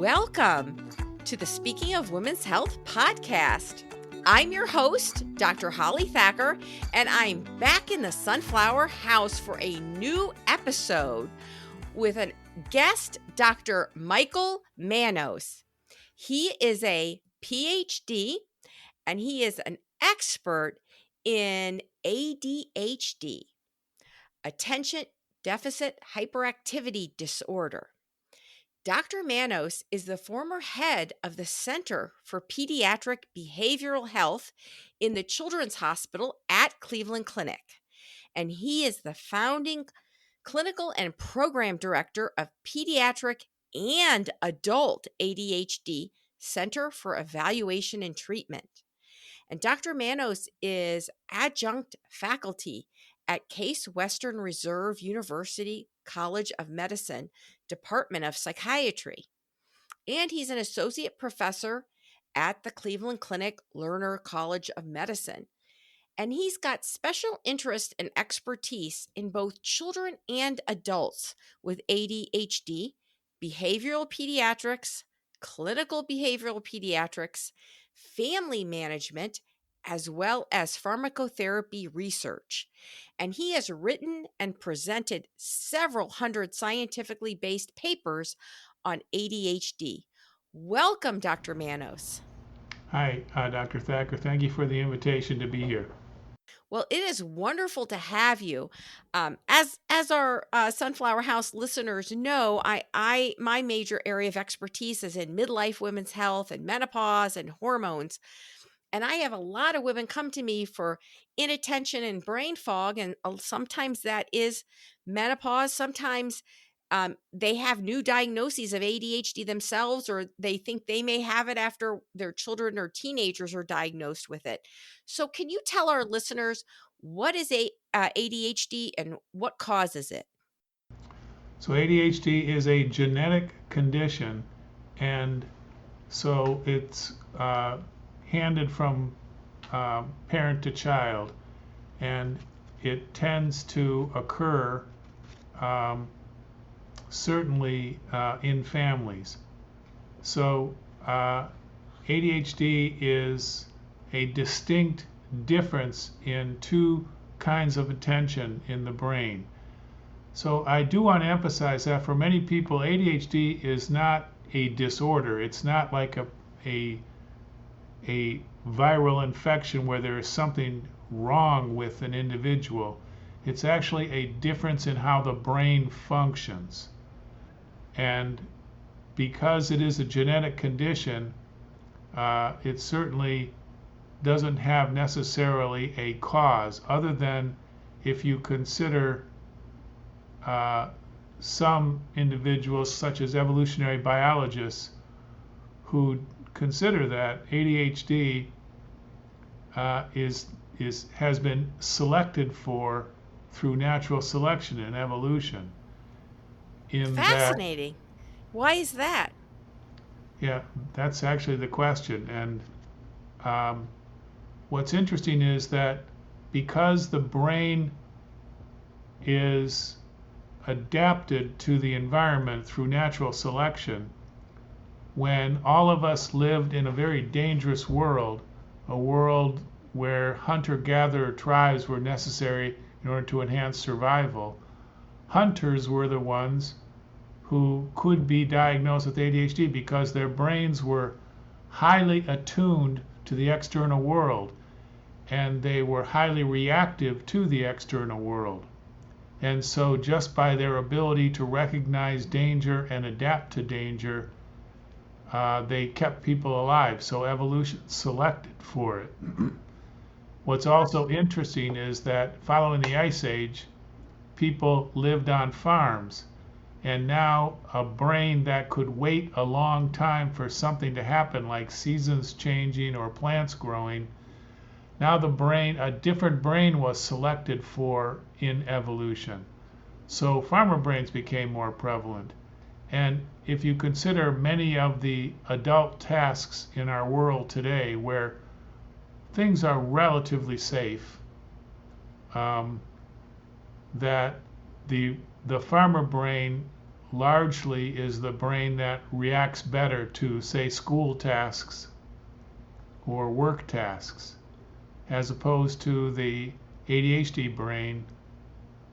Welcome to the Speaking of Women's Health podcast. I'm your host, Dr. Holly Thacker, and I'm back in the Sunflower House for a new episode with a guest, Dr. Michael Manos. He is a PhD and he is an expert in ADHD, attention deficit hyperactivity disorder. Dr. Manos is the former head of the Center for Pediatric Behavioral Health in the Children's Hospital at Cleveland Clinic, and he is the founding clinical and program director of Pediatric and Adult ADHD Center for Evaluation and Treatment. And Dr. Manos is adjunct faculty at Case Western Reserve University College of Medicine, Department of Psychiatry. And he's an associate professor at the Cleveland Clinic Lerner College of Medicine. And he's got special interest and expertise in both children and adults with ADHD, behavioral pediatrics, clinical behavioral pediatrics, family management, as well as pharmacotherapy research. And he has written and presented several hundred scientifically based papers on ADHD. Welcome, Dr. Manos. Hi, Dr. Thacker. Thank you for the invitation to be here. Well, it is wonderful to have you. As our Sunflower House listeners know, my major area of expertise is in midlife women's health and menopause and hormones. And I have a lot of women come to me for inattention and brain fog, and sometimes that is menopause. Sometimes they have new diagnoses of ADHD themselves, or they think they may have it after their children or teenagers are diagnosed with it. So can you tell our listeners what is ADHD and what causes it? So ADHD is a genetic condition, and so it's handed from parent to child, and it tends to occur certainly in families. So ADHD is a distinct difference in two kinds of attention in the brain. So I do want to emphasize that for many people, ADHD is not a disorder. It's not like a viral infection where there is something wrong with an individual. It's actually a difference in how the brain functions. And because it is a genetic condition, it certainly doesn't have necessarily a cause, other than if you consider some individuals, such as evolutionary biologists, who consider that ADHD has been selected for through natural selection and evolution. Fascinating. Why is that? Yeah, that's actually the question. And what's interesting is that because the brain is adapted to the environment through natural selection, when all of us lived in a very dangerous world, a world where hunter-gatherer tribes were necessary in order to enhance survival, hunters were the ones who could be diagnosed with ADHD because their brains were highly attuned to the external world, and they were highly reactive to the external world. And so just by their ability to recognize danger and adapt to danger, they kept people alive. So evolution selected for it. What's also interesting is that following the Ice Age, people lived on farms. And now a brain that could wait a long time for something to happen, like seasons changing or plants growing, now a different brain was selected for in evolution. So farmer brains became more prevalent. And if you consider many of the adult tasks in our world today where things are relatively safe, that the farmer brain largely is the brain that reacts better to, say, school tasks or work tasks, as opposed to the ADHD brain,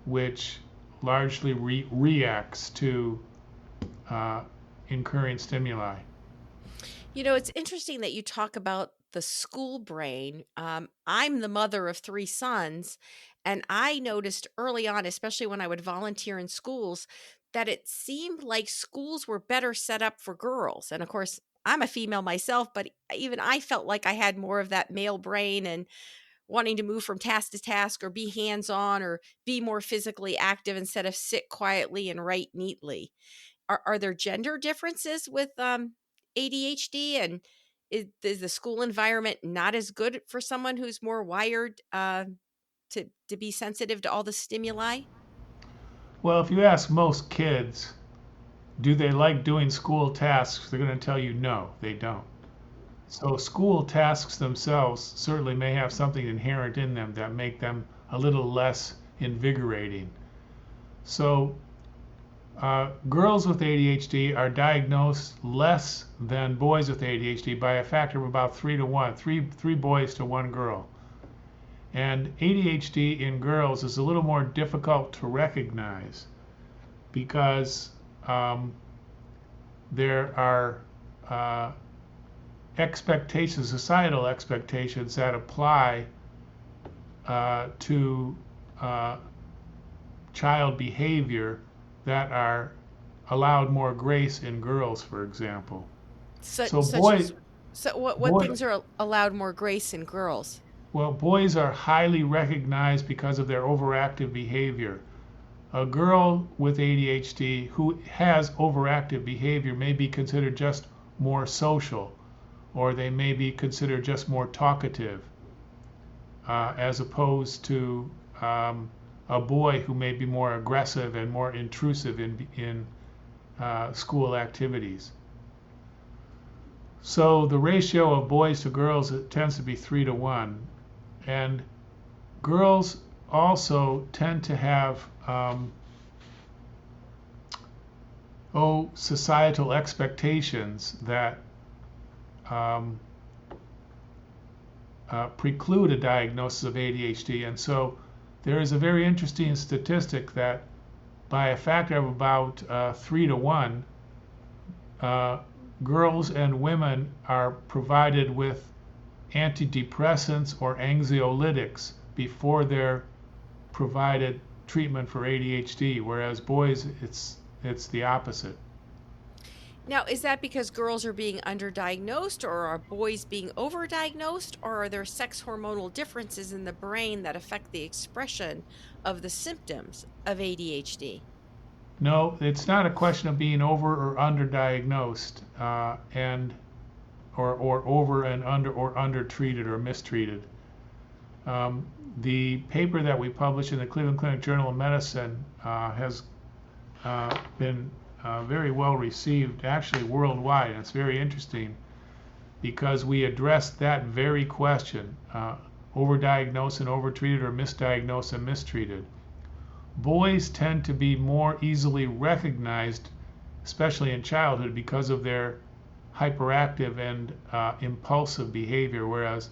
which largely reacts to incurring stimuli. You know, it's interesting that you talk about the school brain. I'm the mother of three sons, and I noticed early on, especially when I would volunteer in schools, that it seemed like schools were better set up for girls. And of course, I'm a female myself, but even I felt like I had more of that male brain and wanting to move from task to task or be hands on or be more physically active instead of sit quietly and write neatly. Are there gender differences with ADHD, and is the school environment not as good for someone who's more wired to be sensitive to all the stimuli? Well, if you ask most kids, do they like doing school tasks? They're going to tell you no, they don't. So school tasks themselves certainly may have something inherent in them that make them a little less invigorating. So girls with ADHD are diagnosed less than boys with ADHD by a factor of about 3 to 1, three boys to 1 girl. And ADHD in girls is a little more difficult to recognize because there are expectations, societal expectations that apply to child behavior that are allowed more grace in girls, for example. So boys, So what boy, things are allowed more grace in girls? well, boys are highly recognized because of their overactive behavior. A girl with ADHD who has overactive behavior may be considered just more social, or they may be considered just more talkative, as opposed to a boy who may be more aggressive and more intrusive in school activities. So the ratio of boys to girls, it tends to be 3 to 1, and girls also tend to have societal expectations that preclude a diagnosis of ADHD. And so there is a very interesting statistic that by a factor of about 3 to 1, girls and women are provided with antidepressants or anxiolytics before they're provided treatment for ADHD, whereas boys, it's the opposite. Now, is that because girls are being underdiagnosed, or are boys being overdiagnosed, or are there sex hormonal differences in the brain that affect the expression of the symptoms of ADHD? No, it's not a question of being over or underdiagnosed, and or over and under or undertreated or mistreated. The paper that we published in the Cleveland Clinic Journal of Medicine has been very well received, actually worldwide. And it's very interesting because we addressed that very question, overdiagnosed and overtreated, or misdiagnosed and mistreated. Boys tend to be more easily recognized, especially in childhood, because of their hyperactive and impulsive behavior, whereas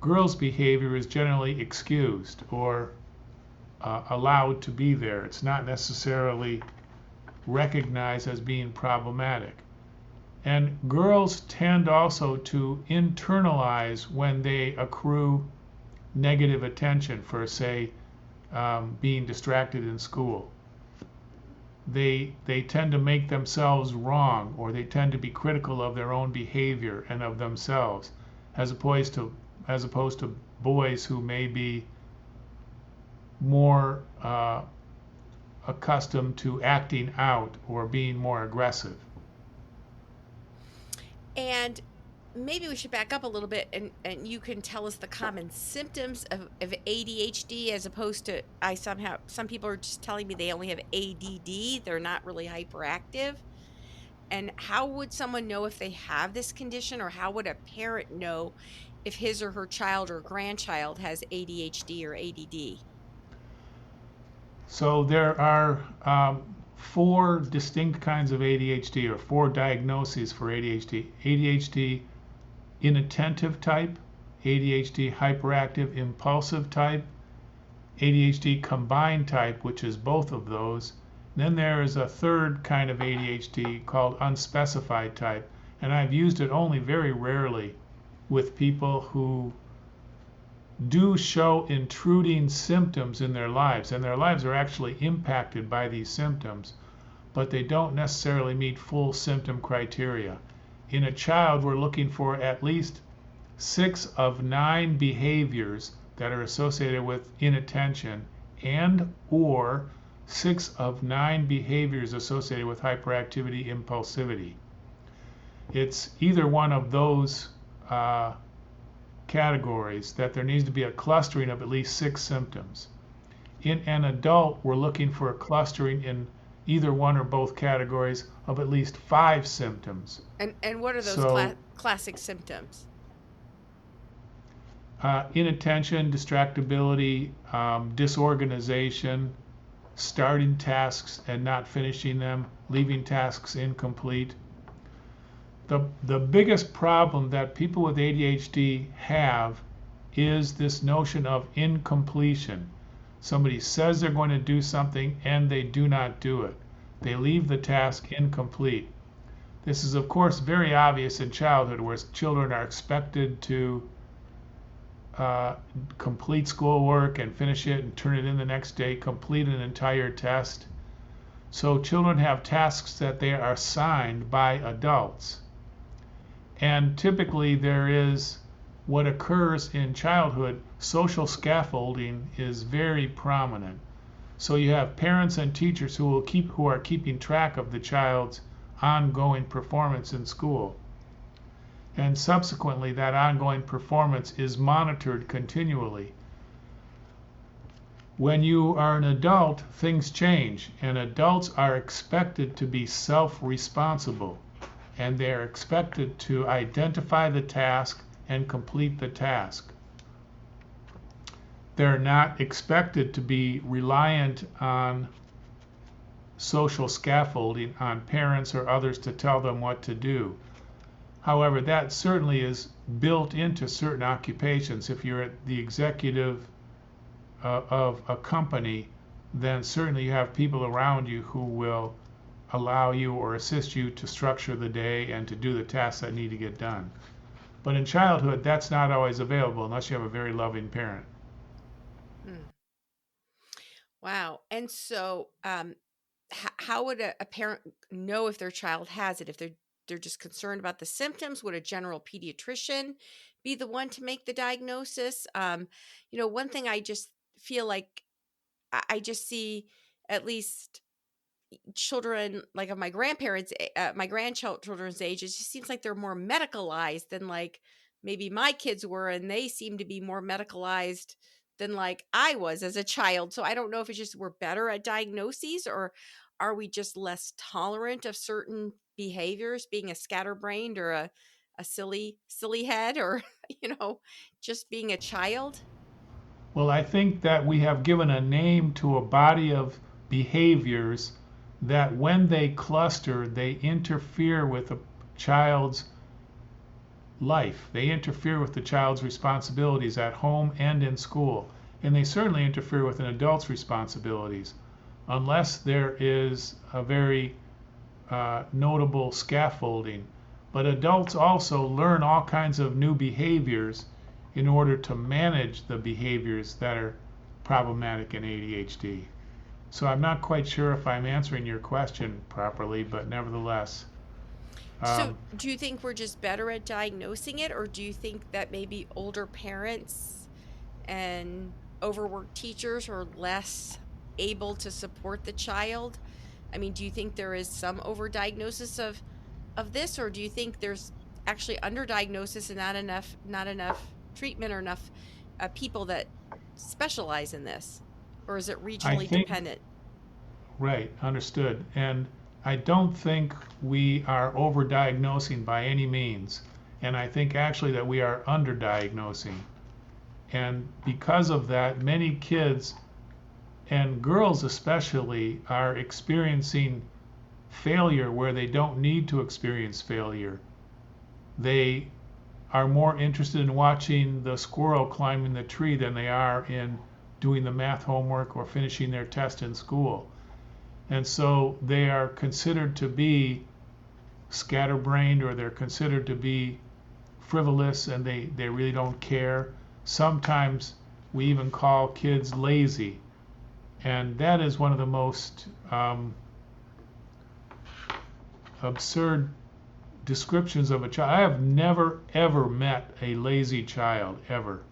girls' behavior is generally excused or allowed to be there. It's not necessarily recognized as being problematic. And girls tend also to internalize when they accrue negative attention for, say, being distracted in school. They tend to make themselves wrong, or they tend to be critical of their own behavior and of themselves, as opposed to boys who may be more accustomed to acting out or being more aggressive. And maybe we should back up a little bit, and you can tell us the common symptoms of ADHD, as opposed to some people are just telling me they only have ADD, they're not really hyperactive. And how would someone know if they have this condition, or how would a parent know if his or her child or grandchild has ADHD or ADD? So there are four distinct kinds of ADHD, or four diagnoses for ADHD. ADHD inattentive type, ADHD hyperactive impulsive type, ADHD combined type, which is both of those. Then there is a third kind of ADHD called unspecified type, and I've used it only very rarely with people who do show intruding symptoms in their lives, and their lives are actually impacted by these symptoms, but they don't necessarily meet full symptom criteria. In a child, we're looking for at least 6 of 9 behaviors that are associated with inattention, and or 6 of 9 behaviors associated with hyperactivity, impulsivity. It's either one of those categories that there needs to be a clustering of at least 6 symptoms. In an adult, we're looking for a clustering in either one or both categories of at least 5 symptoms. And what are those classic symptoms? Inattention, distractibility, disorganization, starting tasks and not finishing them, leaving tasks incomplete. The biggest problem that people with ADHD have is this notion of incompletion. Somebody says they're going to do something and they do not do it. They leave the task incomplete. This is, of course, very obvious in childhood, where children are expected to complete schoolwork and finish it and turn it in the next day, complete an entire test. So children have tasks that they are assigned by adults. And typically there is what occurs in childhood, social scaffolding is very prominent. So you have parents and teachers who are keeping track of the child's ongoing performance in school. And subsequently, that ongoing performance is monitored continually. When you are an adult, things change, and adults are expected to be self-responsible, and they are expected to identify the task and complete the task. They're not expected to be reliant on social scaffolding, on parents or others to tell them what to do. However, that certainly is built into certain occupations. If you're at the executive of a company, then certainly you have people around you who will allow you or assist you to structure the day and to do the tasks that need to get done. But in childhood, that's not always available unless you have a very loving parent. Wow. And so how would a parent know if their child has it? If they're just concerned about the symptoms, would a general pediatrician be the one to make the diagnosis? One thing I just feel like I just see, at least children like of my grandparents, my grandchildren's age, it just seems like they're more medicalized than like maybe my kids were, and they seem to be more medicalized than like I was as a child. So I don't know if it's just we're better at diagnoses, or are we just less tolerant of certain behaviors, being a scatterbrained or a silly head, or just being a child? Well, I think that we have given a name to a body of behaviors that when they cluster, they interfere with a child's life. They interfere with the child's responsibilities at home and in school. And they certainly interfere with an adult's responsibilities, unless there is a very notable scaffolding. But adults also learn all kinds of new behaviors in order to manage the behaviors that are problematic in ADHD. So I'm not quite sure if I'm answering your question properly, but nevertheless. So do you think we're just better at diagnosing it, or do you think that maybe older parents and overworked teachers are less able to support the child? I mean, do you think there is some overdiagnosis of this, or do you think there's actually underdiagnosis and not enough treatment or enough people that specialize in this, or is it regionally dependent? Right, understood. And I don't think we are overdiagnosing by any means, and I think actually that we are underdiagnosing. And because of that, many kids And girls especially are experiencing failure where they don't need to experience failure. They are more interested in watching the squirrel climbing the tree than they are in doing the math homework or finishing their test in school. And so they are considered to be scatterbrained, or they're considered to be frivolous, and they really don't care. Sometimes we even call kids lazy. And that is one of the most absurd descriptions of a child. I have never ever met a lazy child ever.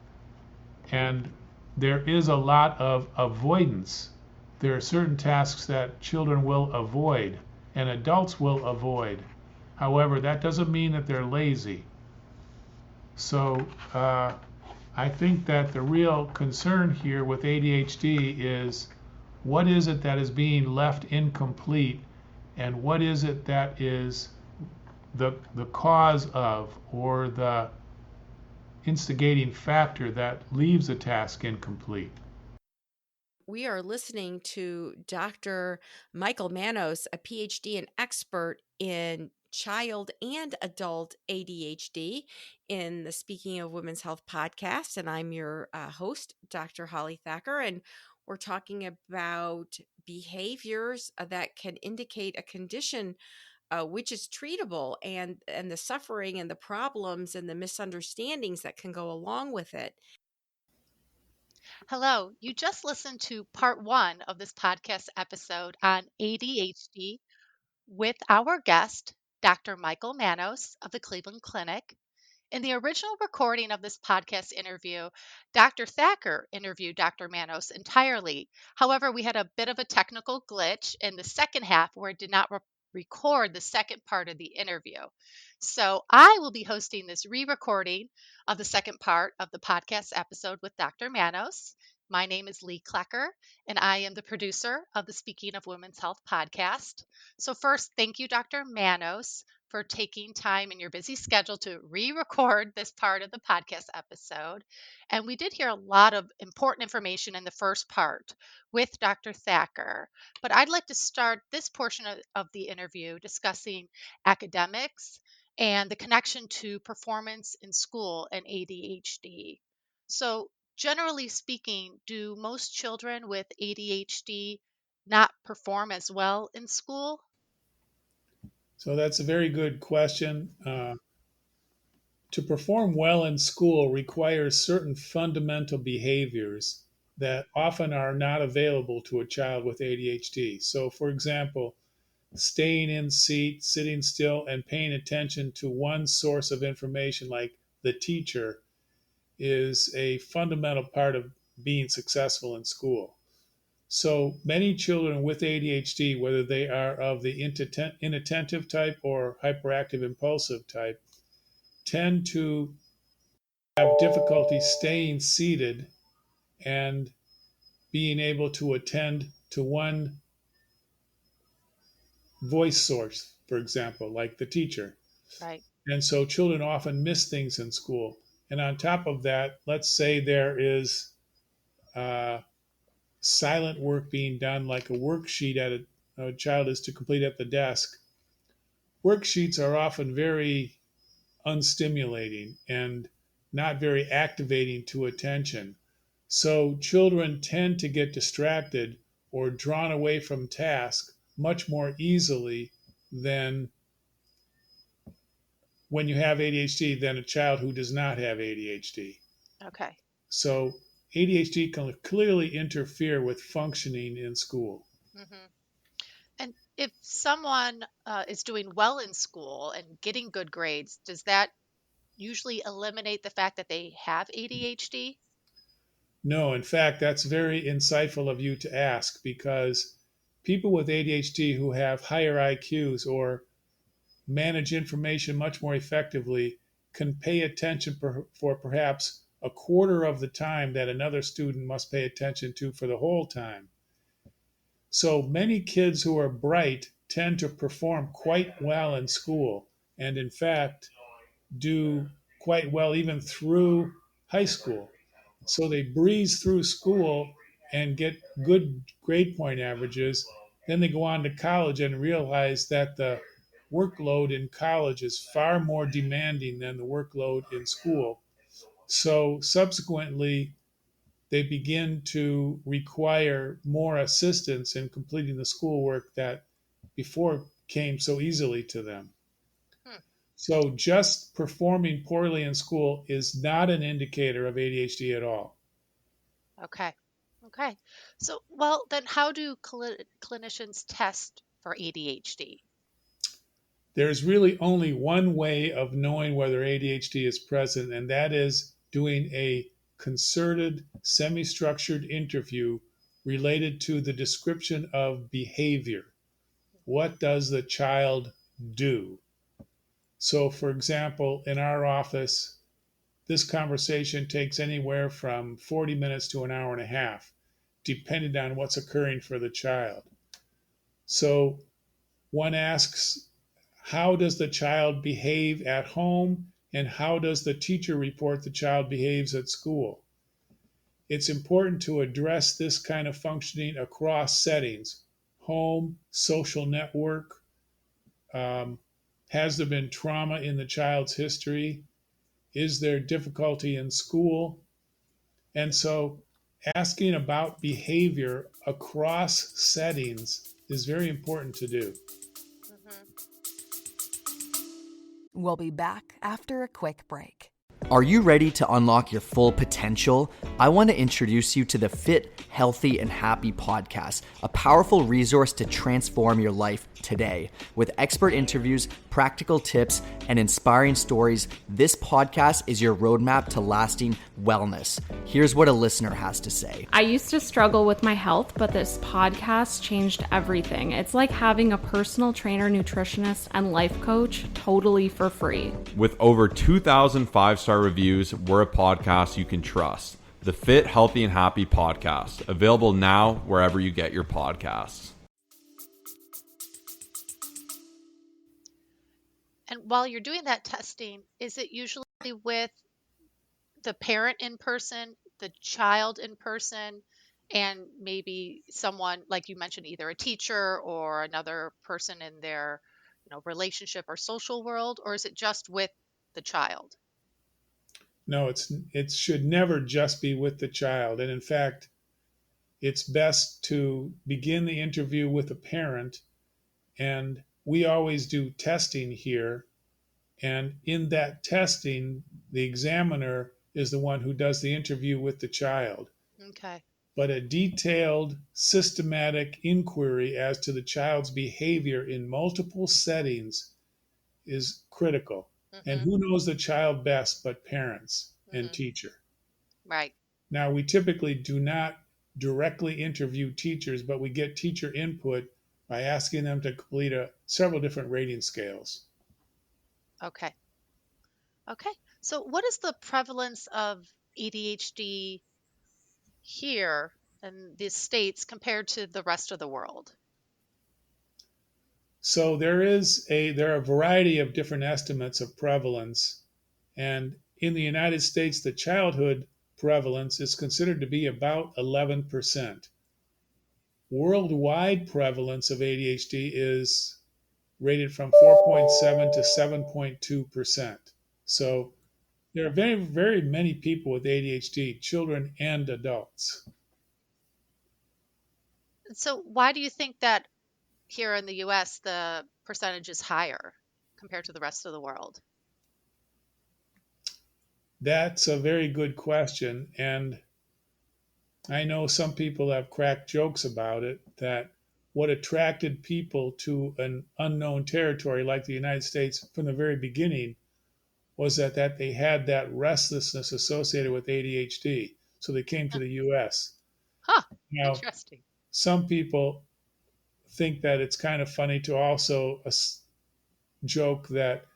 And there is a lot of avoidance. There are certain tasks that children will avoid and adults will avoid. However, that doesn't mean that they're lazy. So I think that the real concern here with ADHD is, what is it that is being left incomplete, and what is it that is the cause of, or the instigating factor that leaves a task incomplete. We are listening to Dr. Michael Manos, a PhD and expert in child and adult ADHD, in the Speaking of Women's Health podcast. And I'm your host, Dr. Holly Thacker. And we're talking about behaviors that can indicate a condition which is treatable, and the suffering and the problems and the misunderstandings that can go along with it. Hello, you just listened to part one of this podcast episode on ADHD with our guest, Dr. Michael Manos of the Cleveland Clinic. In the original recording of this podcast interview, Dr. Thacker interviewed Dr. Manos entirely. However, we had a bit of a technical glitch in the second half where it did not record the second part of the interview. So I will be hosting this re recording of the second part of the podcast episode with Dr. Manos. My name is Lee Klecker, and I am the producer of the Speaking of Women's Health podcast. So, first, thank you, Dr. Manos, for taking time in your busy schedule to re-record this part of the podcast episode. And we did hear a lot of important information in the first part with Dr. Thacker. But I'd like to start this portion of the interview discussing academics and the connection to performance in school and ADHD. So, generally speaking, do most children with ADHD not perform as well in school? So that's a very good question. To perform well in school requires certain fundamental behaviors that often are not available to a child with ADHD. So, for example, staying in seat, sitting still, and paying attention to one source of information, like the teacher, is a fundamental part of being successful in school. So many children with ADHD, whether they are of the inattentive type or hyperactive impulsive type, tend to have difficulty staying seated and being able to attend to one voice source, for example, like the teacher. Right. And so children often miss things in school. And on top of that, let's say there is uh, silent work being done, like a worksheet a child is to complete at the desk. Worksheets are often very unstimulating and not very activating to attention. So children tend to get distracted or drawn away from task much more easily than when you have ADHD than a child who does not have ADHD. Okay. So ADHD can clearly interfere with functioning in school. hmm And if someone is doing well in school and getting good grades, does that usually eliminate the fact that they have ADHD? No, in fact, that's very insightful of you to ask, because people with ADHD who have higher IQs or manage information much more effectively can pay attention for perhaps a quarter of the time that another student must pay attention to for the whole time. So many kids who are bright tend to perform quite well in school, and in fact do quite well even through high school. So they breeze through school and get good grade point averages. Then they go on to college and realize that the workload in college is far more demanding than the workload in school. So subsequently, they begin to require more assistance in completing the schoolwork that before came so easily to them. Hmm. So just performing poorly in school is not an indicator of ADHD at all. Okay. Okay. So, well, then how do clinicians test for ADHD? There's really only one way of knowing whether ADHD is present, and that is doing a concerted, semi structured interview related to the description of behavior. What does the child do? So, for example, in our office, this conversation takes anywhere from 40 minutes to an hour and a half, depending on what's occurring for the child. So, one asks, how does the child behave at home, and how does the teacher report the child behaves at school? It's important to address this kind of functioning across settings: home, social network. Has there been trauma in the child's history? Is there difficulty in school? And so asking about behavior across settings is very important to do. Hmm. We'll be back after a quick break. Are you ready to unlock your full potential? I want to introduce you to the Fit, Healthy, and Happy podcast, a powerful resource to transform your life today. With expert interviews, practical tips, and inspiring stories, this podcast is your roadmap to lasting wellness. Here's what a listener has to say. I used to struggle with my health, but this podcast changed everything. It's like having a personal trainer, nutritionist, and life coach totally for free. With over 2,000 five-star reviews, we're a podcast you can trust. The Fit, Healthy, and Happy podcast, available now wherever you get your podcasts. And while you're doing that testing, is it usually with the parent in person, the child in person, and maybe someone, like you mentioned, either a teacher or another person in their, relationship or social world, or is it just with the child? No, it should never just be with the child. And in fact, it's best to begin the interview with a parent. And we always do testing here. And in that testing, the examiner is the one who does the interview with the child. Okay. But a detailed, systematic inquiry as to the child's behavior in multiple settings is critical. And Mm-hmm. who knows the child best but parents and Mm-hmm. teacher? Right. Now, we typically do not directly interview teachers, but we get teacher input by asking them to complete several different rating scales. Okay. Okay. So what is the prevalence of ADHD here in the States compared to the rest of the world? So there are a variety of different estimates of prevalence, and in the United States, the childhood prevalence is considered to be about 11%. Worldwide prevalence of ADHD is rated from 4.7 to 7.2%. So there are very, very many people with ADHD, children and adults. So why do you think that here in the US the percentage is higher compared to the rest of the world? That's a very good question. And I know some people have cracked jokes about it, that what attracted people to an unknown territory like the United States from the very beginning was that they had that restlessness associated with ADHD. So they came to the US. Huh, Now, interesting. some people think that it's kind of funny to also joke that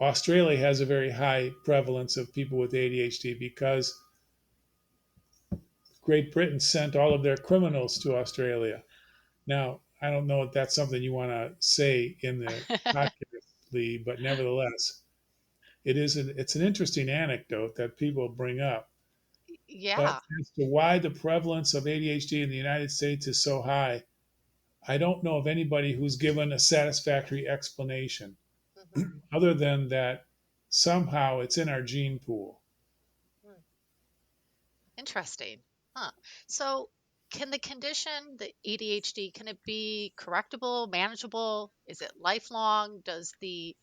Australia has a very high prevalence of people with ADHD because Great Britain sent all of their criminals to Australia. Now, I don't know if that's something you want to say in the podcast, Lee, but nevertheless, it's an interesting anecdote that people bring up. But Yeah. as to why the prevalence of ADHD in the United States is so high, I don't know of anybody who's given a satisfactory explanation Hmm. other than that somehow it's in our gene pool. Interesting. Huh. So, can the condition, the ADHD, can it be correctable, manageable? Is it lifelong? Does the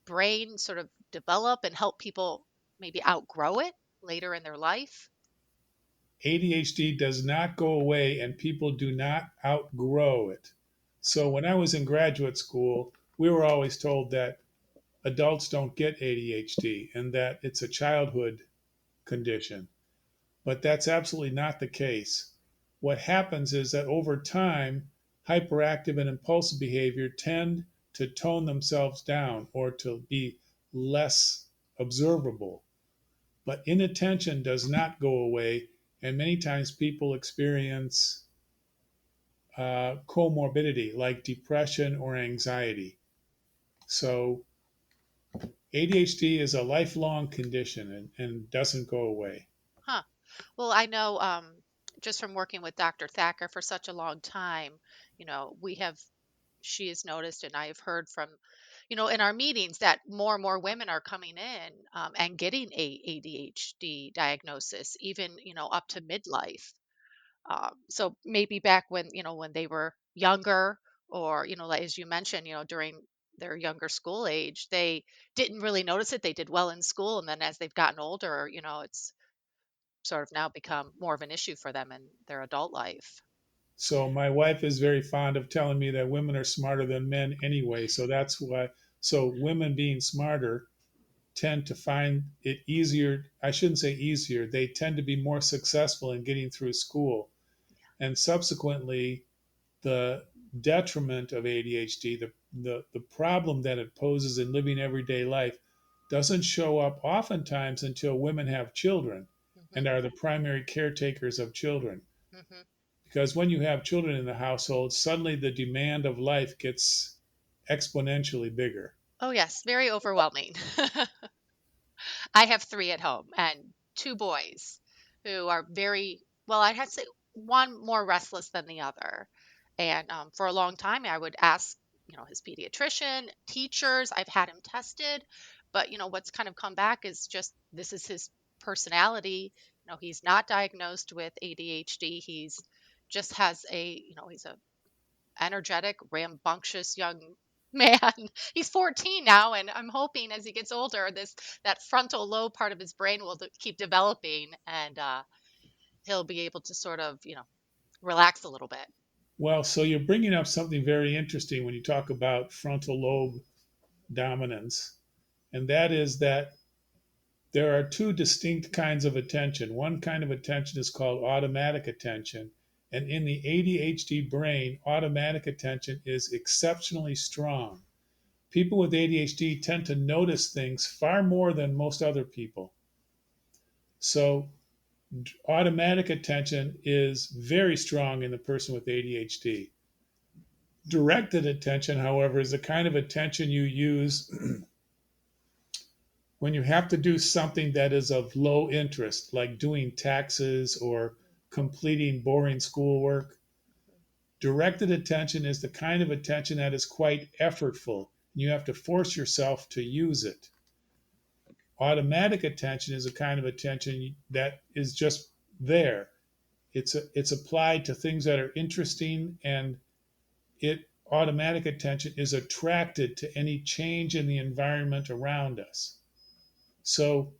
brain sort of develop and help people maybe outgrow it later in their life? ADHD does not go away and people do not outgrow it. So when I was in graduate school, we were always told that adults don't get ADHD and that it's a childhood condition. But that's absolutely not the case. What happens is that over time, hyperactive and impulsive behavior tend to tone themselves down or to be less observable. But inattention does not go away, and many times people experience comorbidity like depression or anxiety. So ADHD is a lifelong condition and doesn't go away. Huh. Well, I know just from working with Dr. Thacker for such a long time, we have, she has noticed, and I have heard from, in our meetings that more and more women are coming in and getting a ADHD diagnosis, even, up to midlife. So maybe back when, when they were younger, or, like as you mentioned, during their younger school age, they didn't really notice it. They did well in school. And then as they've gotten older, it's sort of now become more of an issue for them in their adult life. So my wife is very fond of telling me that women are smarter than men anyway. So that's why. So women being smarter tend to find it easier. I shouldn't say easier. They tend to be more successful in getting through school, and subsequently, the detriment of ADHD, the problem that it poses in living everyday life, doesn't show up oftentimes until women have children Hmm. and are the primary caretakers of children. Hmm. Because when you have children in the household, suddenly the demand of life gets exponentially bigger. Oh, yes, very overwhelming. I have three at home and two boys who are very, well, I'd have to say one more restless than the other. And for a long time, I would ask, his pediatrician, teachers, I've had him tested. But, what's kind of come back is just this is his personality. He's not diagnosed with ADHD. He's just has he's a energetic, rambunctious young man. He's 14 now, and I'm hoping as he gets older, this that frontal lobe part of his brain will keep developing, and he'll be able to sort of, relax a little bit. Well, so you're bringing up something very interesting when you talk about frontal lobe dominance, and that is that there are two distinct kinds of attention. One kind of attention is called automatic attention. And in the ADHD brain, automatic attention is exceptionally strong. People with ADHD tend to notice things far more than most other people. So, automatic attention is very strong in the person with ADHD. Directed attention, however, is the kind of attention you use when you have to do something that is of low interest, like doing taxes or completing boring schoolwork. Directed attention is the kind of attention that is quite effortful. You have to force yourself to use it. Automatic attention is a kind of attention that is just there. It's applied to things that are interesting, and automatic attention is attracted to any change in the environment around us. So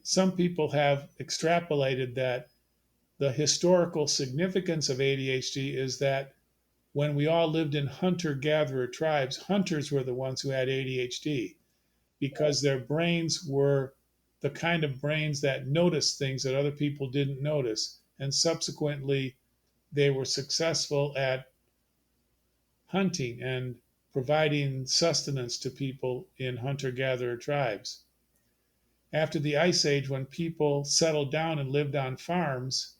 some people have extrapolated that the historical significance of ADHD is that when we all lived in hunter gatherer tribes, hunters were the ones who had ADHD because their brains were the kind of brains that noticed things that other people didn't notice. And subsequently, they were successful at hunting and providing sustenance to people in hunter gatherer tribes. After the Ice Age, when people settled down and lived on farms,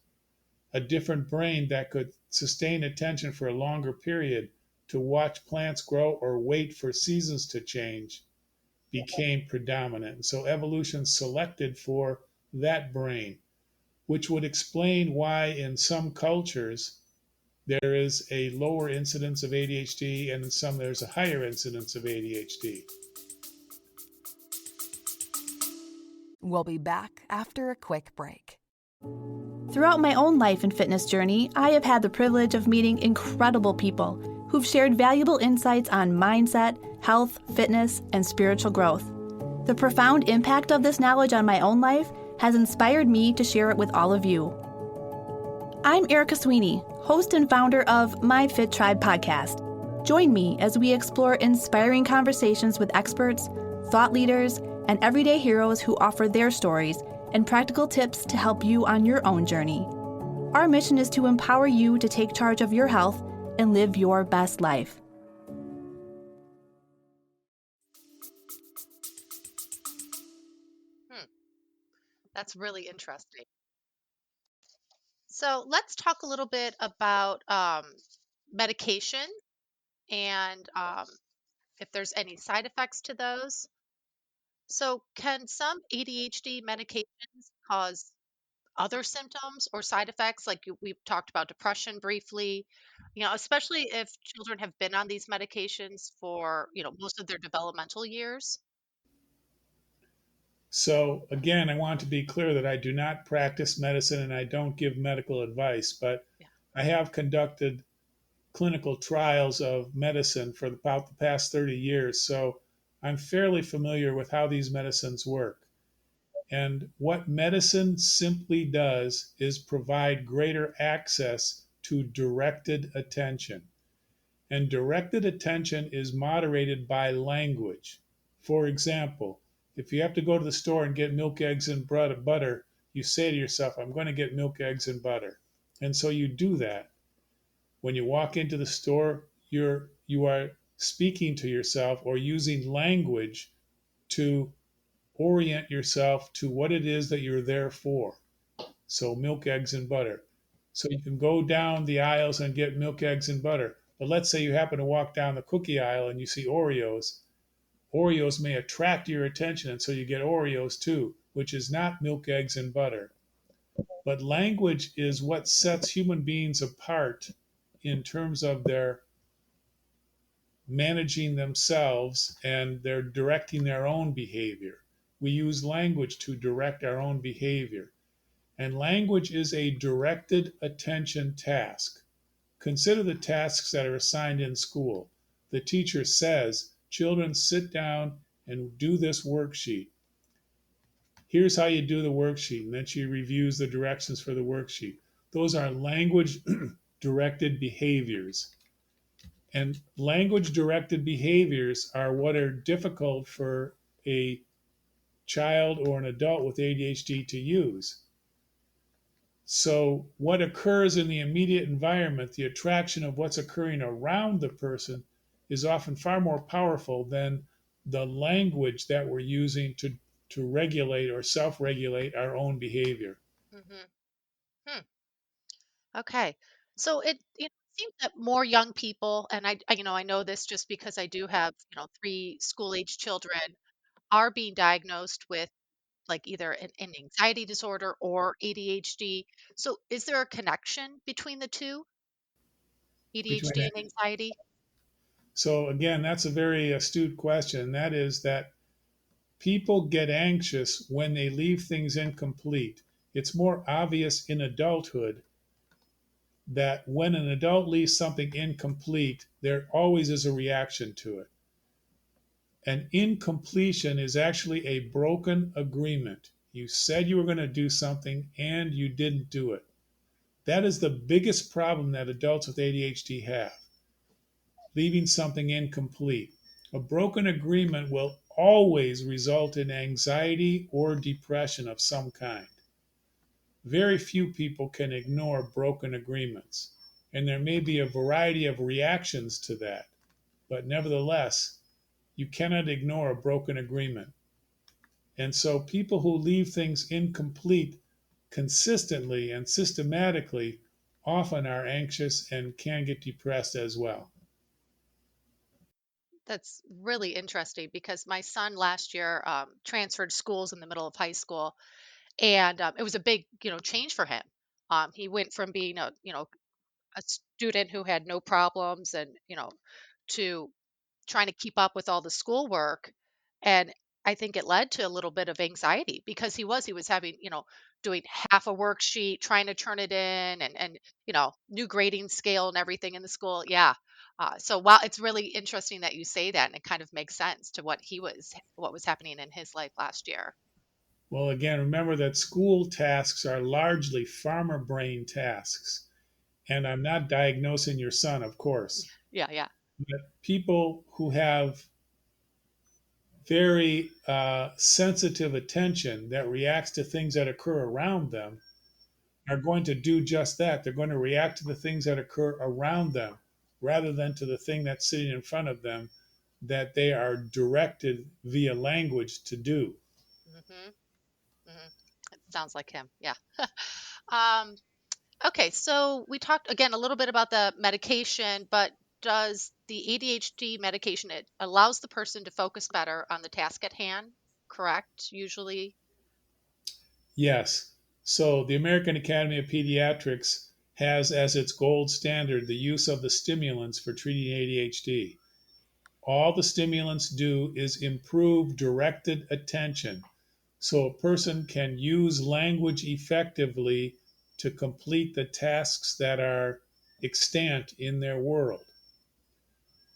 a different brain that could sustain attention for a longer period to watch plants grow or wait for seasons to change became predominant. So evolution selected for that brain, which would explain why in some cultures there is a lower incidence of ADHD and in some there's a higher incidence of ADHD. We'll be back after a quick break. Throughout my own life and fitness journey, I have had the privilege of meeting incredible people who've shared valuable insights on mindset, health, fitness, and spiritual growth. The profound impact of this knowledge on my own life has inspired me to share it with all of you. I'm Erica Sweeney, host and founder of My Fit Tribe podcast. Join me as we explore inspiring conversations with experts, thought leaders, and everyday heroes who offer their stories and practical tips to help you on your own journey. Our mission is to empower you to take charge of your health and live your best life. That's really interesting. So let's talk a little bit about medication and if there's any side effects to those. So can some ADHD medications cause other symptoms or side effects? Like we've talked about depression briefly, especially if children have been on these medications for, most of their developmental years. So, again, I want to be clear that I do not practice medicine and I don't give medical advice, but Yeah. I have conducted clinical trials of medicine for about the past 30 years. So, I'm fairly familiar with how these medicines work. And what medicine simply does is provide greater access to directed attention. And directed attention is moderated by language. For example, if you have to go to the store and get milk, eggs, and butter, you say to yourself, I'm going to get milk, eggs, and butter. And so you do that. When you walk into the store, you are speaking to yourself or using language to orient yourself to what it is that you're there for. So milk, eggs, and butter. So you can go down the aisles and get milk, eggs, and butter. But let's say you happen to walk down the cookie aisle and you see Oreos. Oreos may attract your attention, and so you get Oreos too, which is not milk, eggs, and butter. But language is what sets human beings apart in terms of their managing themselves and they're directing their own behavior. We use language to direct our own behavior. And language is a directed attention task. Consider the tasks that are assigned in school. The teacher says, children, sit down and do this worksheet. Here's how you do the worksheet. And then she reviews the directions for the worksheet. Those are language directed behaviors. And language directed behaviors are what are difficult for a child or an adult with ADHD to use. So, what occurs in the immediate environment, the attraction of what's occurring around the person, is often far more powerful than the language that we're using to regulate or self regulate our own behavior. Hmm. Hmm. Okay. So it seems that more young people, and I know this just because I do have, three school age children, are being diagnosed with like either an anxiety disorder or ADHD. So is there a connection between the two, Between ADHD that. and anxiety? So, again, that's a very astute question. That is that people get anxious when they leave things incomplete. It's more obvious in adulthood that when an adult leaves something incomplete, there always is a reaction to it. An incompletion is actually a broken agreement. You said you were going to do something and you didn't do it. That is the biggest problem that adults with ADHD have, leaving something incomplete. A broken agreement will always result in anxiety or depression of some kind. Very few people can ignore broken agreements, and there may be a variety of reactions to that, but nevertheless, you cannot ignore a broken agreement. And so people who leave things incomplete consistently and systematically often are anxious and can get depressed as well. That's really interesting because my son last year transferred schools in the middle of high school. And it was a big, change for him. He went from being a student who had no problems and, to trying to keep up with all the schoolwork. And I think it led to a little bit of anxiety because he was having, doing half a worksheet, trying to turn it in, and new grading scale and everything in the school. Yeah. So while it's really interesting that you say that, and it kind of makes sense to what was happening in his life last year. Well, again, remember that school tasks are largely farmer brain tasks. And I'm not diagnosing your son, of course, Yeah, yeah. but people who have very sensitive attention that reacts to things that occur around them are going to do just that. They're going to react to the things that occur around them rather than to the thing that's sitting in front of them that they are directed via language to do. Hmm. Hmm. It sounds like him. Yeah. um, Okay, so we talked again a little bit about the medication, but does the ADHD medication, it allows the person to focus better on the task at hand, correct? Usually. Yes. So the American Academy of Pediatrics has as its gold standard the use of the stimulants for treating ADHD. All the stimulants do is improve directed attention. So a person can use language effectively to complete the tasks that are extant in their world.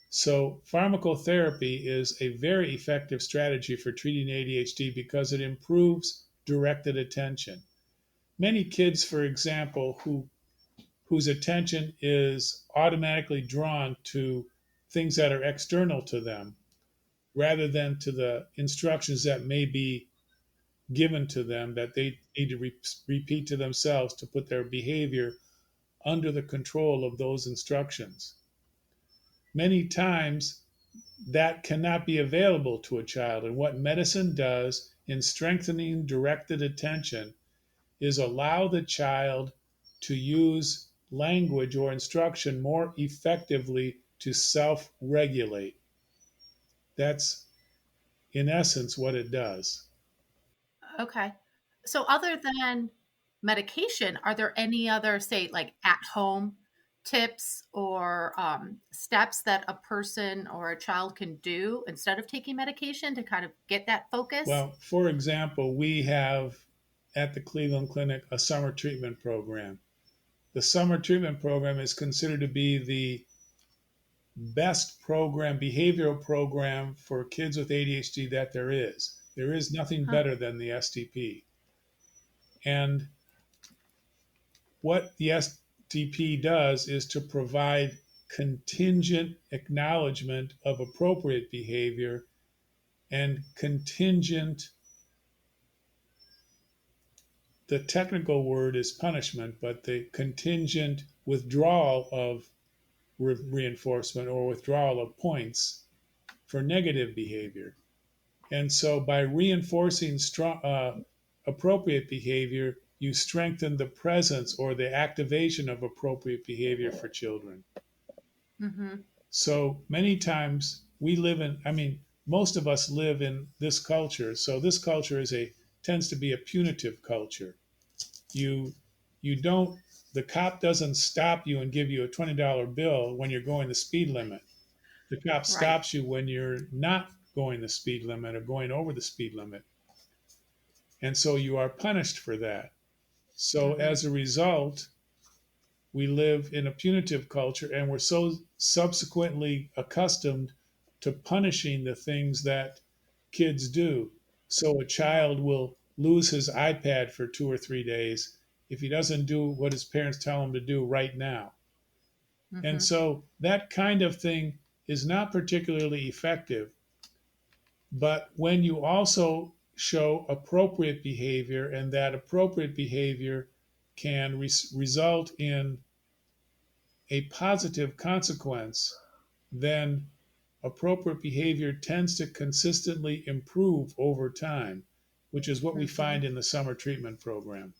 So, pharmacotherapy is a very effective strategy for treating ADHD because it improves directed attention. Many kids, for example, whose attention is automatically drawn to things that are external to them rather than to the instructions that may be given to them that they need to repeat to themselves to put their behavior under the control of those instructions. Many times that cannot be available to a child. And what medicine does in strengthening directed attention is allow the child to use language or instruction more effectively to self regulate. That's in essence what it does. Okay. So other than medication, are there any other, say, like at home tips or steps that a person or a child can do instead of taking medication to kind of get that focus? Well, for example, we have at the Cleveland Clinic a summer treatment program. The summer treatment program is considered to be the best program, behavioral program for kids with ADHD that there is. There is nothing Huh. better than the STP. And what the STP does is to provide contingent acknowledgement of appropriate behavior and contingent, the technical word is punishment, but the contingent withdrawal of reinforcement or withdrawal of points for negative behavior. And so by reinforcing appropriate behavior, you strengthen the presence or the activation of appropriate behavior for children. Mm-hmm. So many times most of us live in this culture. So this culture tends to be a punitive culture. You, you don't, the cop doesn't stop you and give you a $20 bill when you're going the speed limit. The cop Right. stops you when you're not going the speed limit or going over the speed limit. And so you are punished for that. So Mm-hmm. as a result, we live in a punitive culture and we're so subsequently accustomed to punishing the things that kids do. So a child will lose his iPad for 2 or 3 days if he doesn't do what his parents tell him to do right now. And Mm-hmm. so that kind of thing is not particularly effective. But when you also show appropriate behavior and that appropriate behavior can result in a positive consequence, then appropriate behavior tends to consistently improve over time, which is what we Mm-hmm. find in the summer treatment program.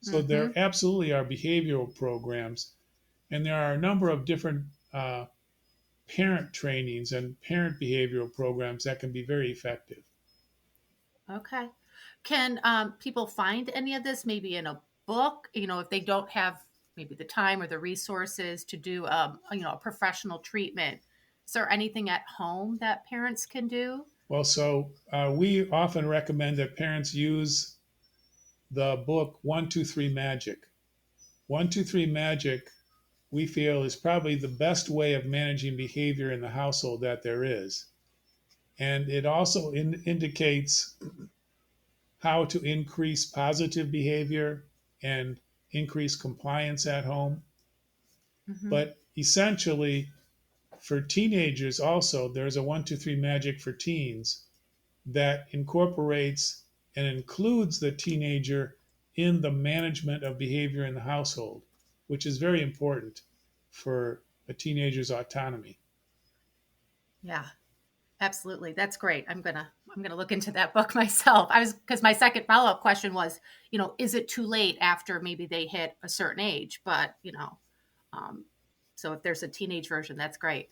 So Mm-hmm. there absolutely are behavioral programs, and there are a number of different parent trainings and parent behavioral programs that can be very effective. Okay. Can people find any of this maybe in a book? If they don't have maybe the time or the resources to do a professional treatment, is there anything at home that parents can do? Well, so we often recommend that parents use the book 123 Magic. 123 Magic, we feel, is probably the best way of managing behavior in the household that there is. And it also indicates how to increase positive behavior and increase compliance at home. Mm-hmm. But essentially, for teenagers, also, there's a 123 Magic for teens that incorporates and includes the teenager in the management of behavior in the household, which is very important for a teenager's autonomy. Yeah, absolutely. That's great. I'm gonna look into that book myself. Because my second follow-up question was, is it too late after maybe they hit a certain age? But um, so if there's a teenage version, that's great.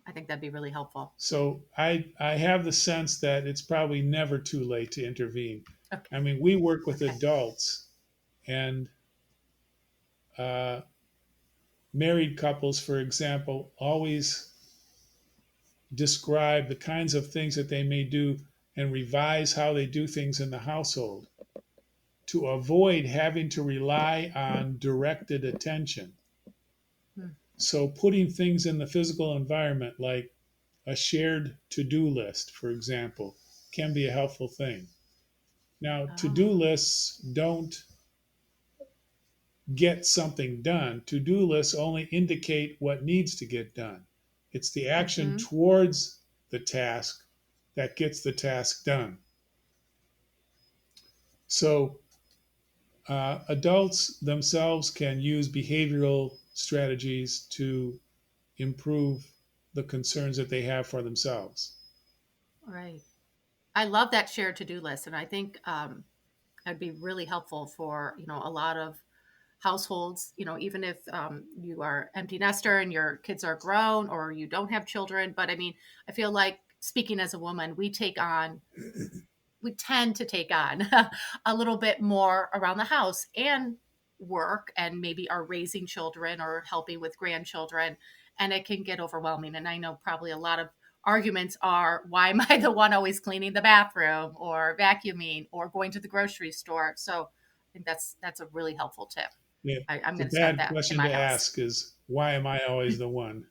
I think that'd be really helpful. So I have the sense that it's probably never too late to intervene. Okay. I mean, we work with Okay. adults and uh, married couples, for example, always describe the kinds of things that they may do and revise how they do things in the household to avoid having to rely on directed attention. Hmm. So, putting things in the physical environment, like a shared to do list, for example, can be a helpful thing. Now, to do Oh. lists don't get something done. To do lists only indicate what needs to get done. It's the action Mm-hmm. towards the task that gets the task done. So, adults themselves can use behavioral strategies to improve the concerns that they have for themselves. Right. I love that shared to-do list, and I think that'd be really helpful for a lot of households. Even if you are empty nester and your kids are grown, or you don't have children. But I mean, I feel like, speaking as a woman, we tend to take on a little bit more around the house and work, and maybe are raising children or helping with grandchildren, and it can get overwhelming. And I know probably a lot of arguments are, why am I the one always cleaning the bathroom or vacuuming or going to the grocery store? So I think that's a really helpful tip. Yeah, I'm the going to start bad that in question my to house. ask is, why am I always the one?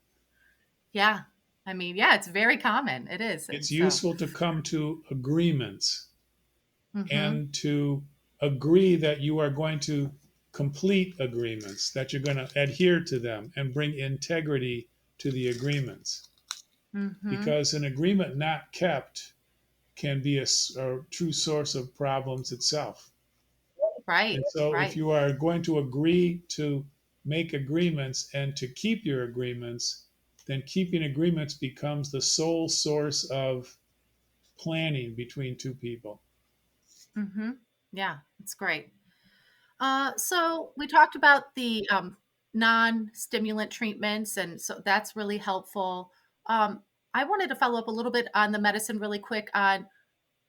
Yeah. I mean, yeah, it's very common. It is. And It's so, useful to come to agreements mhm. and to agree that you are going to complete agreements, that you're going to adhere to them and bring integrity to the agreements. Mhm. Because an agreement not kept can be a true source of problems itself. Right. And so, if Right. you are going to agree to make agreements and to keep your agreements, then keeping agreements becomes the sole source of planning between two people. Mhm. Yeah, it's great. So we talked about the non-stimulant treatments, and so that's really helpful. I wanted to follow up a little bit on the medicine really quick on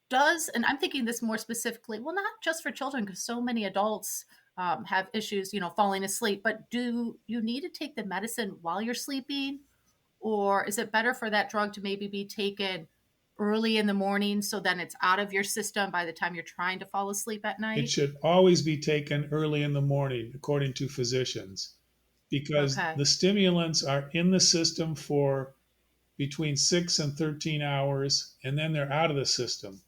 and I'm thinking this more specifically, well, not just for children, because so many adults have issues, falling asleep, but do you need to take the medicine while you're sleeping? Or is it better for that drug to maybe be taken early in the morning, so then it's out of your system by the time you're trying to fall asleep at It night? should always be taken early in the morning, according to physicians, because Okay. the stimulants are in the system for between 6 and 13 hours, and then they're out of the system.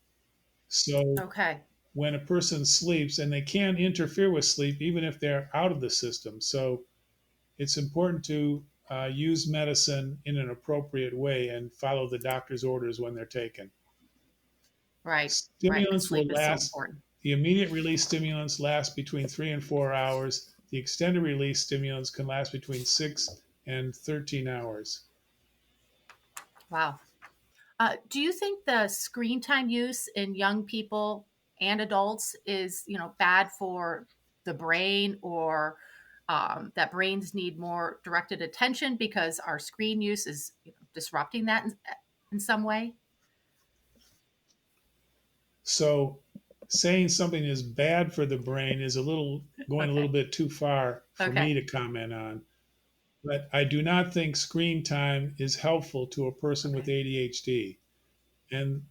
So Okay. when a person sleeps, and they can interfere with sleep even if they're out of the system. So it's important to use medicine in an appropriate way and follow the doctor's orders when they're taken. Right. Right. Because Stimulants will sleep is so last, important. the immediate release stimulants last between 3 and 4 hours. The extended release stimulants can last between 6 and 13 hours. Wow. Do you think the screen time use in young people and adults is, bad for the brain, or that brains need more directed attention because our screen use is disrupting that in some way? So saying something is bad for the brain is going a little bit too far for me to comment on. But I do not think screen time is helpful to a person with ADHD. And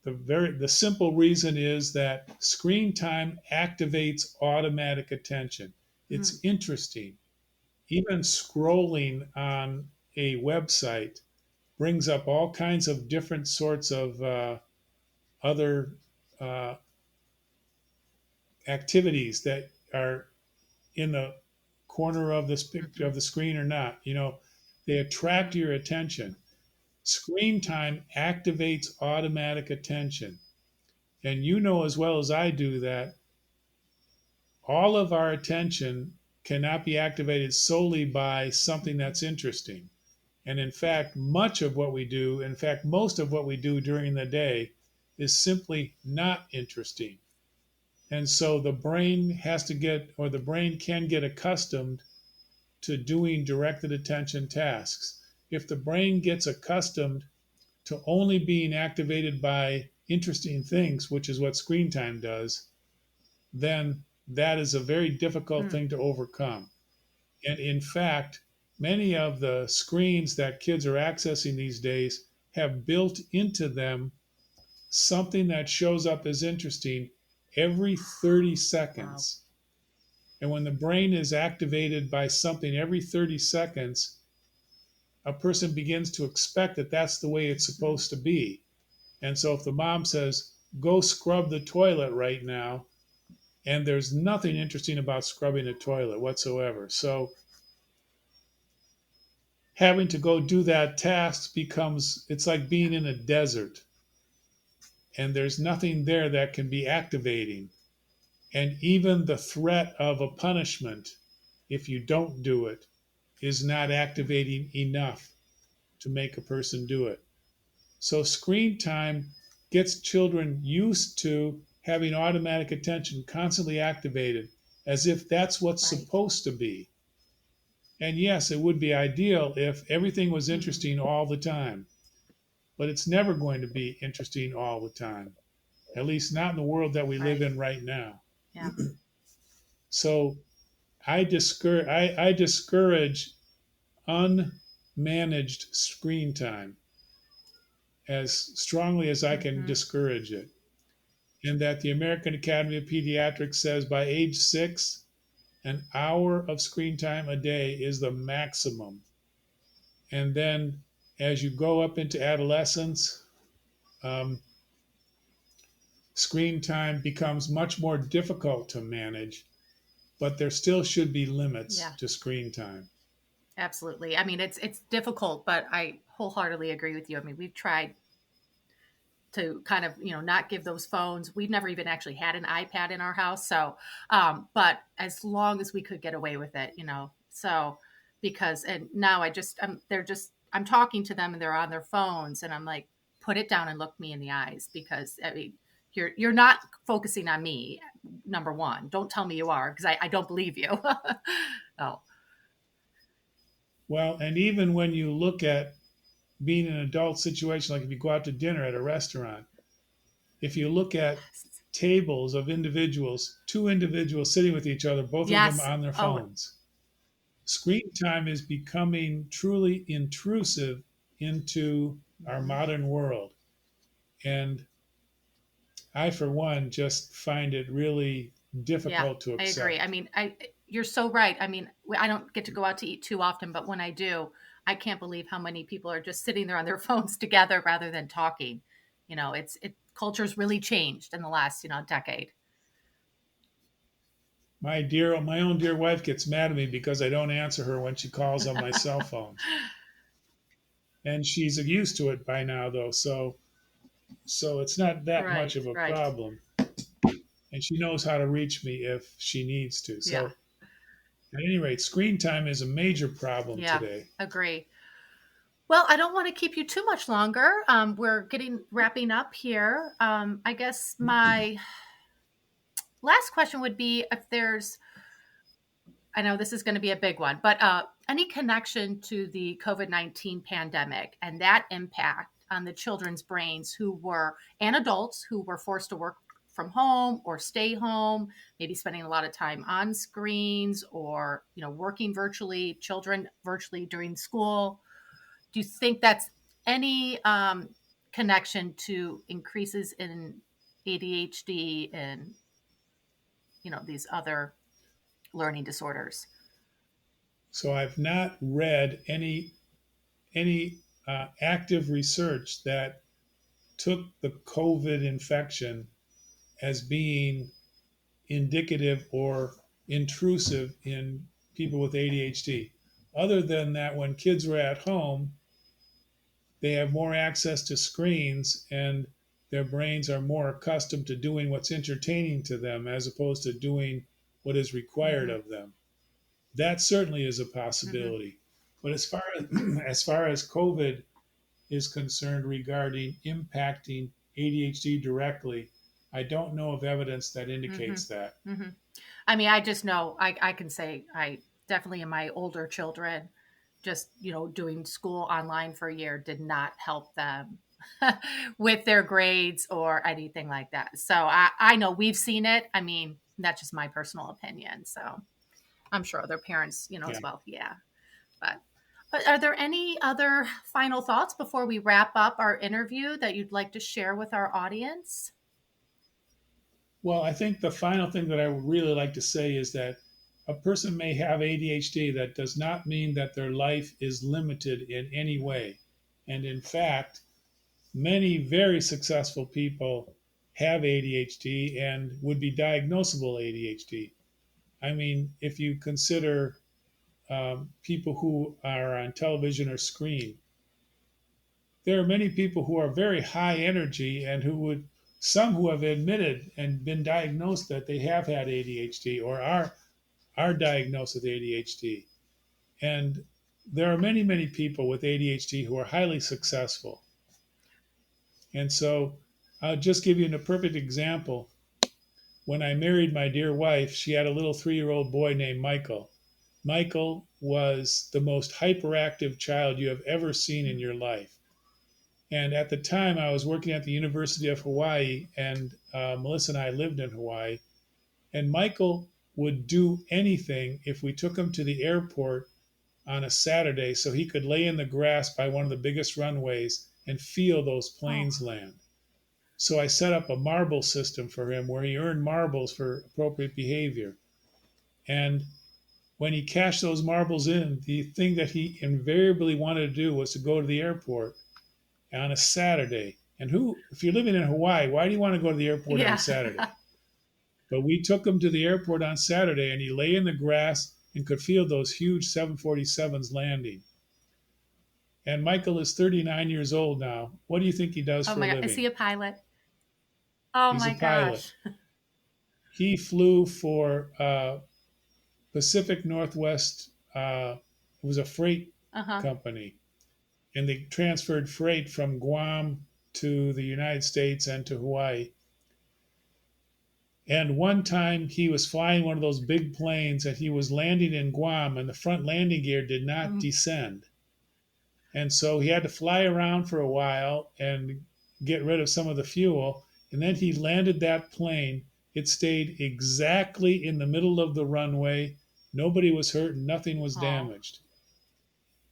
the simple reason is that screen time activates automatic attention. It's interesting. Even scrolling on a website brings up all kinds of different sorts of other uh, activities that are in the corner of of the screen or not. They attract your attention. Screen time activates automatic attention. And you know as well as I do that all of our attention cannot be activated solely by something that's interesting. And in fact, much of what we do, in fact, most of what we do during the day is simply not interesting. And so the brain the brain can get accustomed to doing directed attention tasks. If the brain gets accustomed to only being activated by interesting things, which is what screen time does, then that is a very difficult thing to overcome. And in fact, many of the screens that kids are accessing these days have built into them something that shows up as interesting every 30 seconds. Wow. And when the brain is activated by something every 30 seconds, a person begins to expect that that's the way it's supposed to be. And so if the mom says, go scrub the toilet right now, and there's nothing interesting about scrubbing a toilet whatsoever. So having to go do that task it's like being in a desert, and there's nothing there that can be activating. And even the threat of a punishment, if you don't do it, is not activating enough to make a person do it. So screen time gets children used to having automatic attention constantly activated as if that's what's supposed to be. And yes, it would be ideal if everything was interesting all the time, but it's never going to be interesting all the time, at least not in the world that we live in right now. Yeah. So I discourage unmanaged screen time as strongly as I can discourage it. And that the American Academy of Pediatrics says by age 6, an hour of screen time a day is the maximum. And then as you go up into adolescence, screen time becomes much more difficult to manage, but there still should be limits to screen time. Absolutely. I mean, it's difficult, but I wholeheartedly agree with you. I mean, we've tried to kind of, not give those phones. We've never even actually had an iPad in our house. So, but as long as we could get away with it, so and now I'm talking to them and they're on their phones and I'm like, put it down and look me in the eyes, because I mean, you're not focusing on me. Number one, don't tell me you are, because I don't believe you. Oh. Well, and even when you look at being in an adult situation, like if you go out to dinner at a restaurant, if you look at tables of two individuals sitting with each other, both of them on their phones, screen time is becoming truly intrusive into our modern world. And I, for one, just find it really difficult to accept. I agree. I mean, you're so right. I mean, I don't get to go out to eat too often, but when I do, I can't believe how many people are just sitting there on their phones together rather than talking. Culture's really changed in the last, decade. My own dear wife gets mad at me because I don't answer her when she calls on my cell phone. And she's used to it by now, though. So it's not that much of a problem. And she knows how to reach me if she needs to. So at any rate, screen time is a major problem today. Agree. Well, I don't want to keep you too much longer. We're wrapping up here. I guess my last question would be I know this is going to be a big one, but any connection to the COVID-19 pandemic and that impact on the children's brains and adults who were forced to work from home or stay home, maybe spending a lot of time on screens or, working virtually, children virtually during school. Do you think that's any connection to increases in ADHD and, these other learning disorders? So I've not read any active research that took the COVID infection as being indicative or intrusive in people with ADHD. Other than that, when kids were at home, they have more access to screens and their brains are more accustomed to doing what's entertaining to them as opposed to doing what is required of them. That certainly is a possibility. But as far as COVID is concerned regarding impacting ADHD directly, I don't know of evidence that indicates that. I mean, I just know I can say I definitely in my older children, just, doing school online for a year did not help them with their grades or anything like that. So I know we've seen it. I mean, that's just my personal opinion. So I'm sure other parents, as well. Yeah. But are there any other final thoughts before we wrap up our interview that you'd like to share with our audience? Well, I think the final thing that I would really like to say is that a person may have ADHD. That does not mean that their life is limited in any way. And in fact, many very successful people have ADHD and would be diagnosable ADHD. I mean, if you consider people who are on television or screen, there are many people who are very high energy and some who have admitted and been diagnosed that they have had ADHD or are diagnosed with ADHD. And there are many, many people with ADHD who are highly successful. And so I'll just give you a perfect example. When I married my dear wife, she had a little 3-year-old boy named Michael. Michael was the most hyperactive child you have ever seen in your life. And at the time, I was working at the University of Hawaii, and Melissa and I lived in Hawaii. And Michael would do anything if we took him to the airport on a Saturday so he could lay in the grass by one of the biggest runways and feel those planes land. So I set up a marble system for him where he earned marbles for appropriate behavior. And when he cashed those marbles in, the thing that he invariably wanted to do was to go to the airport on a Saturday. And if you're living in Hawaii, why do you want to go to the airport on a Saturday? But we took him to the airport on Saturday, and he lay in the grass and could feel those huge 747s landing. And Michael is 39 years old now. What do you think he does for a living? Is he a pilot? Oh, He's my a pilot. Gosh. He flew for Pacific Northwest. It was a freight company. And they transferred freight from Guam to the United States and to Hawaii. And one time he was flying one of those big planes and he was landing in Guam and the front landing gear did not descend. And so he had to fly around for a while and get rid of some of the fuel. And then he landed that plane. It stayed exactly in the middle of the runway. Nobody was hurt and nothing was damaged.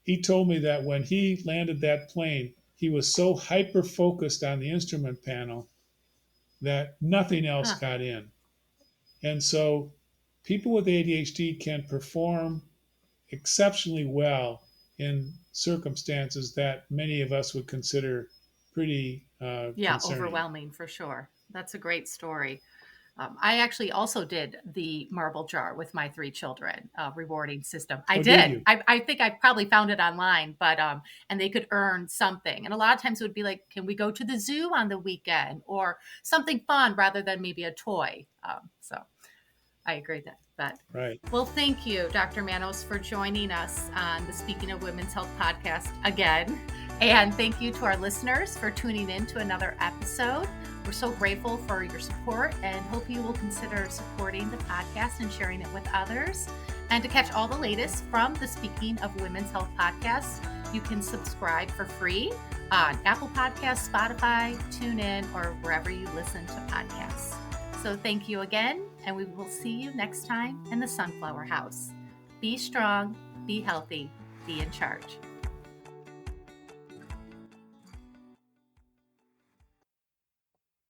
He told me that when he landed that plane, he was so hyper-focused on the instrument panel that nothing else got in. And so people with ADHD can perform exceptionally well in circumstances that many of us would consider pretty concerning. Overwhelming for sure. That's a great story. I actually also did the marble jar with my 3 children rewarding system. I did. I think I probably found it online, but and they could earn something. And a lot of times it would be like, can we go to the zoo on the weekend or something fun rather than maybe a toy? So I agree that. Right. Well, thank you, Dr. Manos, for joining us on the Speaking of Women's Health podcast again. And thank you to our listeners for tuning in to another episode. We're so grateful for your support and hope you will consider supporting the podcast and sharing it with others. And to catch all the latest from the Speaking of Women's Health podcast, you can subscribe for free on Apple Podcasts, Spotify, TuneIn, or wherever you listen to podcasts. So thank you again, and we will see you next time in the Sunflower House. Be strong, be healthy, be in charge.